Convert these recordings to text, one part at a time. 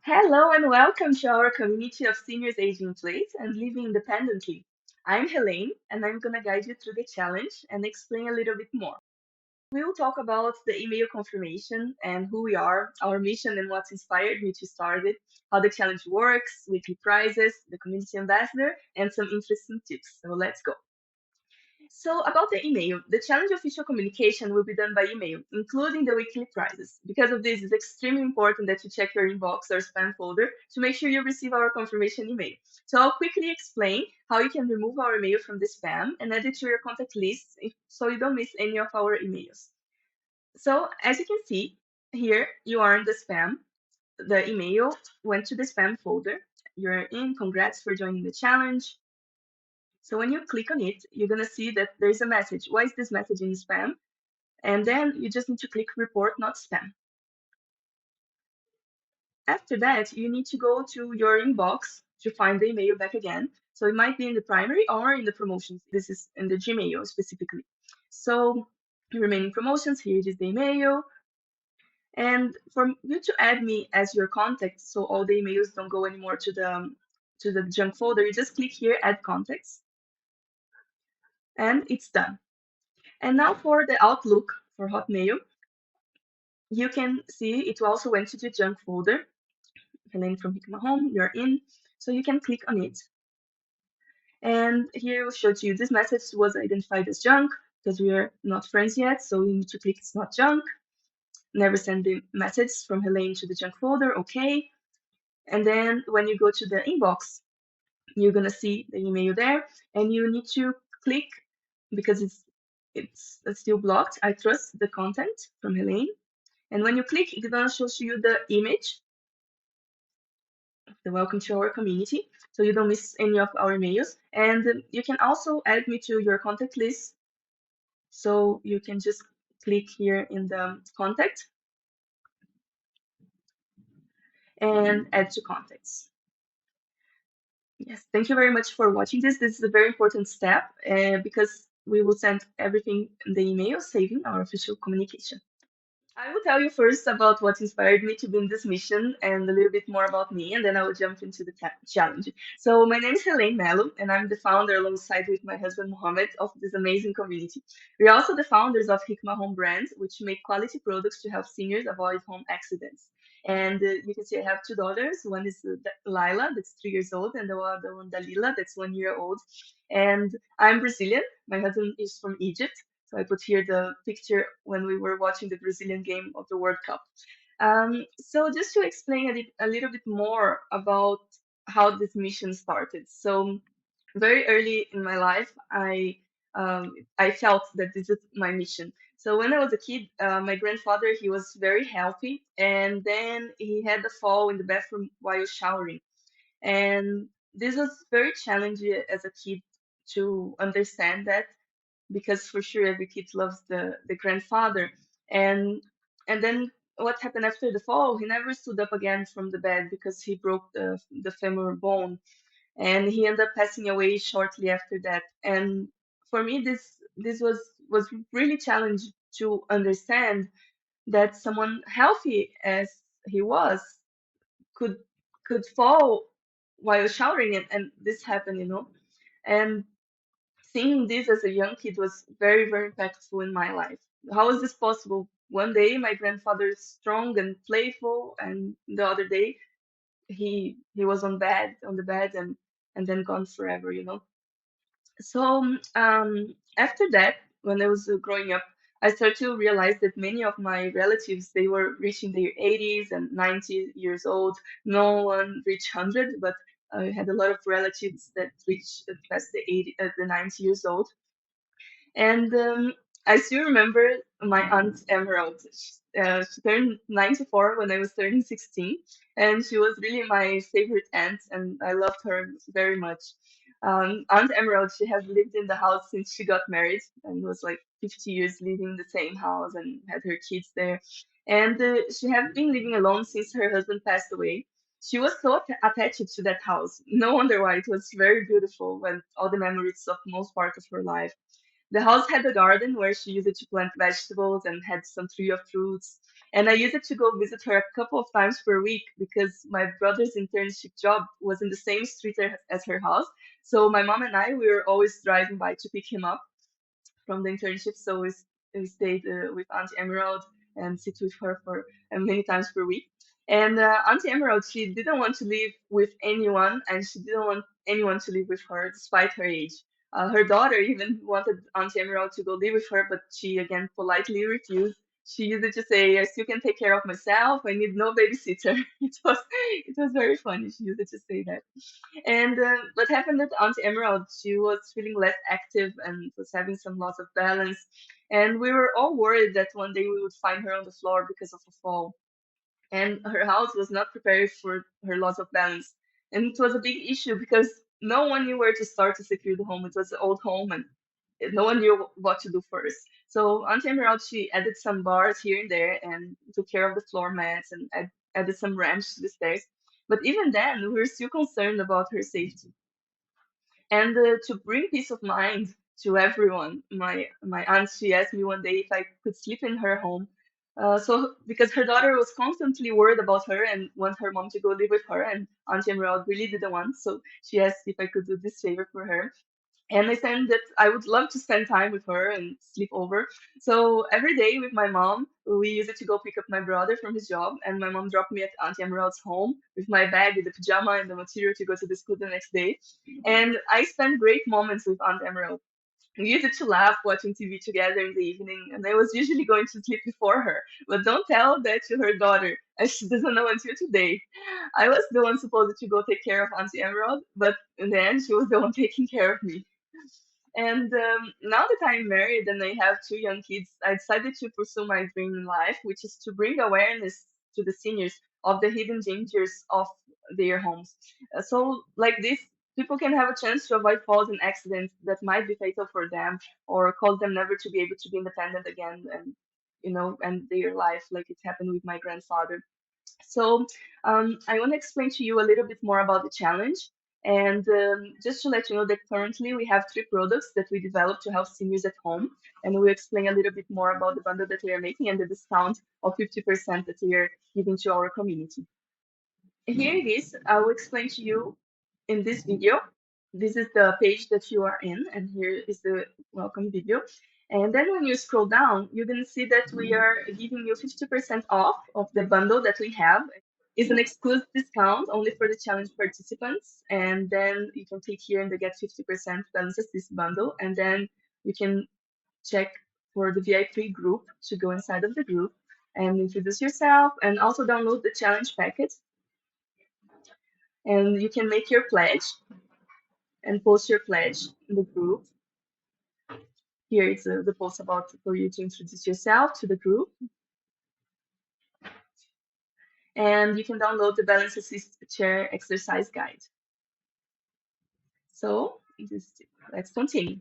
Hello and welcome to our community of seniors aging in place and living independently. I'm Helaine and I'm going to guide you through the challenge and explain a little bit more. We'll talk about the email confirmation and who we are, our mission and what's inspired me to start it, how the challenge works, weekly prizes, the community ambassador, and some interesting tips. So let's go. So, about the email, the challenge official communication will be done by email, including the weekly prizes. Because of this, it's extremely important that you check your inbox or spam folder to make sure you receive our confirmation email. So, I'll quickly explain how you can remove our email from the spam and add it to your contact list so you don't miss any of our emails. So, as you can see, here you are in the spam. The email went to the spam folder. You're in. Congrats for joining the challenge. So when you click on it, you're going to see that there's a message. Why is this message in spam? And then you just need to click report not spam. After that, you need to go to your inbox to find the email back again. So it might be in the primary or in the promotions. This is in the Gmail specifically. So remaining promotions, here it is the email. And for you to add me as your contact, so all the emails don't go anymore to the junk folder, you just click here, add contacts, and it's done. And now for the Outlook for Hotmail, you can see it also went to the junk folder. Helaine from Hikma Home, you're in. So you can click on it. And here it will show to you this message was identified as junk because we are not friends yet. So you need to click it's not junk. Never send the message from Helaine to the junk folder. Okay. And then when you go to the inbox, you're gonna see the email there, and you need to click because it's still blocked. I trust the content from Helaine. And when you click, it's gonna show you the image, the welcome to our community, so you don't miss any of our emails. And you can also add me to your contact list. So you can just click here in the contact and add to contacts. Yes, thank you very much for watching this. This is a very important step because we will send everything in the email, saving our official communication. I will tell you first about what inspired me to be in this mission and a little bit more about me, and then I will jump into the challenge. So, my name is Helaine Mello, and I'm the founder, alongside with my husband Mohammed, of this amazing community. We're also the founders of Hikma Home Brand, which make quality products to help seniors avoid home accidents. And you can see I have two daughters. One is Lila, that's 3 years old, and the other one, Dalila, that's 1 year old. And I'm Brazilian. My husband is from Egypt. So I put here the picture when we were watching the Brazilian game of the World Cup. So just to explain a little bit more about how this mission started. So very early in my life, I felt that this is my mission. So when I was a kid, my grandfather he was very healthy, and then he had a fall in the bathroom while showering, and this was very challenging as a kid to understand that because for sure every kid loves the grandfather, and then what happened after the fall, he never stood up again from the bed because he broke the femoral bone, and he ended up passing away shortly after that. And for me this was really challenging to understand that someone healthy as he was could fall while showering, and this happened, and seeing this as a young kid was very, very impactful in my life. How is this possible? One day my grandfather is strong and playful, and the other day he was on the bed, and then gone forever, So after that, when I was growing up, I started to realize that many of my relatives they were reaching their 80s and 90 years old. No one reached 100, but I had a lot of relatives that reached past the 90 years old. And I still remember my aunt Emerald. She turned 94 when I was turning 16, and she was really my favorite aunt, and I loved her very much. Aunt Emerald, she has lived in the house since she got married and was like 50 years living in the same house and had her kids there. And she had been living alone since her husband passed away. She was so attached to that house. No wonder why. It was very beautiful and all the memories of most part of her life. The house had a garden where she used it to plant vegetables and had some tree of fruits. And I used it to go visit her a couple of times per week because my brother's internship job was in the same street as her house. So my mom and I, we were always driving by to pick him up from the internship. So we stayed with Auntie Emerald and sit with her for many times per week. And Auntie Emerald, she didn't want to live with anyone, and she didn't want anyone to live with her, despite her age. Her daughter even wanted Auntie Emerald to go live with her, but she again politely refused. She used to say, "I still can take care of myself. I need no babysitter." It was very funny. She used to say that. And what happened with Aunt Emerald, she was feeling less active and was having some loss of balance. And we were all worried that one day we would find her on the floor because of a fall. And her house was not prepared for her loss of balance. And it was a big issue because no one knew where to start to secure the home. It was an old home and no one knew what to do first. So Aunt Emerald, she added some bars here and there and took care of the floor mats and added some ramps to the stairs. But even then, we were still concerned about her safety. And to bring peace of mind to everyone, my aunt, she asked me one day if I could sleep in her home. So because her daughter was constantly worried about her and want her mom to go live with her, and Aunt Emerald really didn't want, so she asked if I could do this favor for her. And I said that I would love to spend time with her and sleep over. So every day with my mom, we used to go pick up my brother from his job, and my mom dropped me at Auntie Emerald's home with my bag, with the pajama, and the material to go to the school the next day. And I spent great moments with Aunt Emerald. We used to laugh watching TV together in the evening, and I was usually going to sleep before her. But don't tell that to her daughter, as she doesn't know until today. I was the one supposed to go take care of Auntie Emerald, but in the end, she was the one taking care of me. And now that I'm married and I have two young kids, I decided to pursue my dream in life, which is to bring awareness to the seniors of the hidden dangers of their homes. Like this, people can have a chance to avoid falls and accidents that might be fatal for them or cause them never to be able to be independent again and, end their life like it happened with my grandfather. So I want to explain to you a little bit more about the challenge. And just to let you know that currently we have three products that we developed to help seniors at home. And we'll explain a little bit more about the bundle that we are making and the discount of 50% that we are giving to our community. Here it is. I will explain to you in this video. This is the page that you are in, and here is the welcome video. And then when you scroll down, you're going to see that we are giving you 50% off of the bundle that we have. It's an exclusive discount only for the challenge participants. And then you can click here and they get 50% balances this bundle. And then you can check for the VIP group to go inside of the group and introduce yourself and also download the challenge packet and you can make your pledge and post your pledge in the group. Here is the post about for you to introduce yourself to the group. And you can download the balance assist chair exercise guide. So let's continue.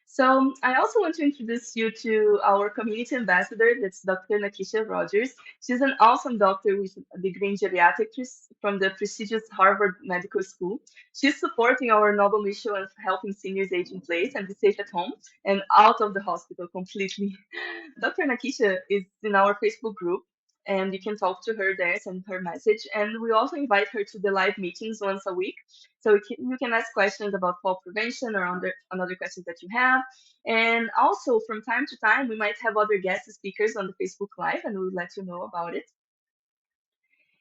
So I also want to introduce you to our community ambassador, that's Dr. Nakisha Rogers. She's an awesome doctor with a degree in geriatrics from the prestigious Harvard Medical School. She's supporting our noble mission of helping seniors age in place and be safe at home and out of the hospital completely. Dr. Nakisha is in our Facebook group, and you can talk to her there, send her message. And we also invite her to the live meetings once a week. So you can ask questions about fall prevention or another questions that you have. And also, from time to time, we might have other guest speakers on the Facebook Live, and we'll let you know about it.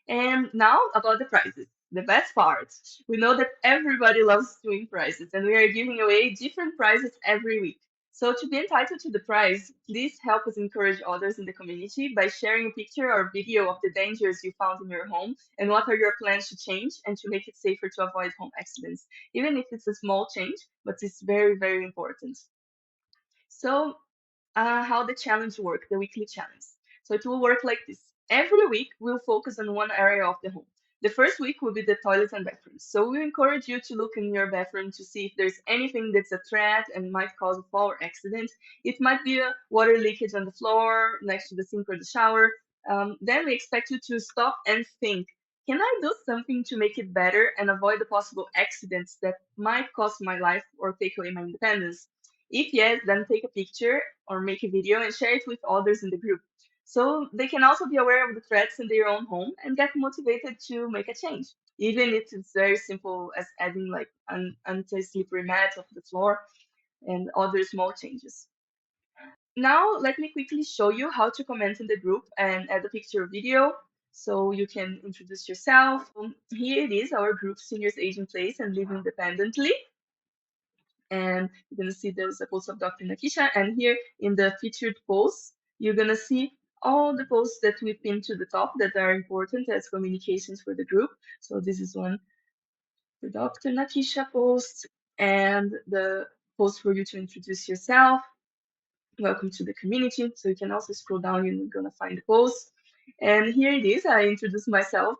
And now about the prizes. The best part. We know that everybody loves to win prizes, and we are giving away different prizes every week. So to be entitled to the prize, please help us encourage others in the community by sharing a picture or video of the dangers you found in your home and what are your plans to change and to make it safer to avoid home accidents. Even if it's a small change, but it's very, very important. So how the challenge work, the weekly challenge. So it will work like this. Every week, we'll focus on one area of the home. The first week will be the toilets and bathrooms. So we encourage you to look in your bathroom to see if there's anything that's a threat and might cause a fall or accident. It might be a water leakage on the floor, next to the sink or the shower. Then we expect you to stop and think, can I do something to make it better and avoid the possible accidents that might cost my life or take away my independence? If yes, then take a picture or make a video and share it with others in the group. So they can also be aware of the threats in their own home and get motivated to make a change, even if it's very simple as adding like an anti-slippery mat of the floor and other small changes. Now, let me quickly show you how to comment in the group and add a picture or video so you can introduce yourself. Here it is, our group, Seniors Age in Place and Live Independently. And you're going to see there's a post of Dr. Nakisha. And here in the featured posts, you're going to see all the posts that we pinned to the top that are important as communications for the group. So this is one, the Dr. Nakisha post, and the post for you to introduce yourself. Welcome to the community. So you can also scroll down, you're going to find the post. And here it is. I introduced myself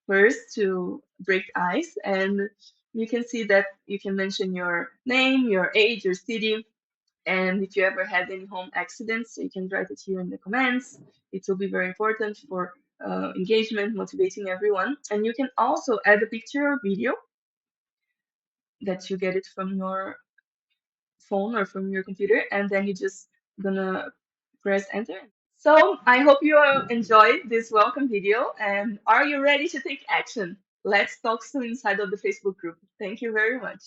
first to break ice, and you can see that you can mention your name, your age, your city, and if you ever had any home accidents, you can write it here in the comments. It will be very important for engagement, motivating everyone. And you can also add a picture or video that you get it from your phone or from your computer, and then you just gonna press enter. So I hope you enjoyed this welcome video, and are you ready to take action? Let's talk soon inside of the Facebook group. Thank you very much.